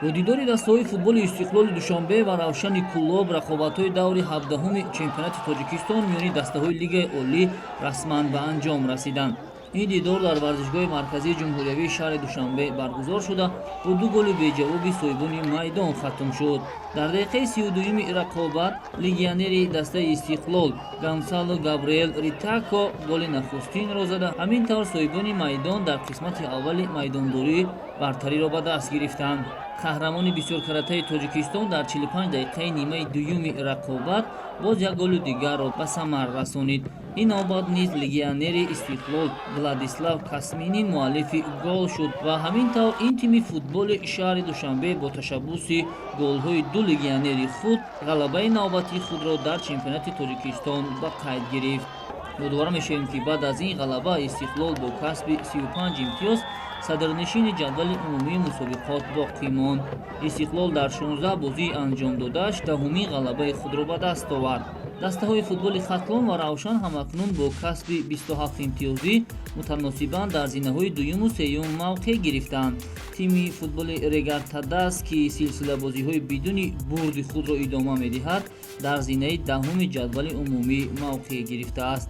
бо дидори дастаҳои футболи Истиқлоли Душанбе ва Равшани Куллоб рақобатҳои даври 17-уми чемпионати Тоҷикистон миёни дастаҳои Лигаи Олӣ расман ба анҷом расиданд. ин дидор дар варзишгоҳи марказии ҷумҳуриявии шаҳри Душанбе баргузор шуда, бо 2 голи беҷавоби соҳибони майдон хатм шуд. дар дақиқаи 32-юми рақобат легионери дастаи Истиқлол Гонсало Габриэл Ритако голи нахустинро зада, ҳамин тавр соҳибони майдон дар қисмати аввали майдондорӣ бартариро ба даст гирифтанд. қаҳрамони бисёркаратаи Тоҷикистон дар 45 дақиқаи нимаи дуюми рақобат боз як голу дигарро ба самар расонид. ин навбат низ легионери Истиқлол Владислав Касминин муаллифи гол шуд ва ҳамин тавр ин тими футболи шаҳри Душанбе бо ташаббуси голҳои ду легионери худ ғалабаи навбатии худро дар чемпионати Тоҷикистон ба қайд гирифт. ёдовар мешавем, ки баъд аз ин ғалаба Истиқлол бо касби 35 имтиёз садрнишини ҷадвали умумии мусобиқот боқӣ монд. Истиқлол дар 16 бозӣ анҷом додааш даҳумин ғалабаи худро ба даст овард. дастаҳои футболи Хатлон ва Равшан ҳамакнун бо касби 27 имтиёзӣ мутаносибан дар зинаҳои дуюму сеюм мавқеъ гирифтанд. тими футболи Регартадаст, ки силсилабозиҳои бидуни бурди худро идома медиҳад, дар зинаи даҳуми ҷадвали умумӣ мавқеъ гирифтааст.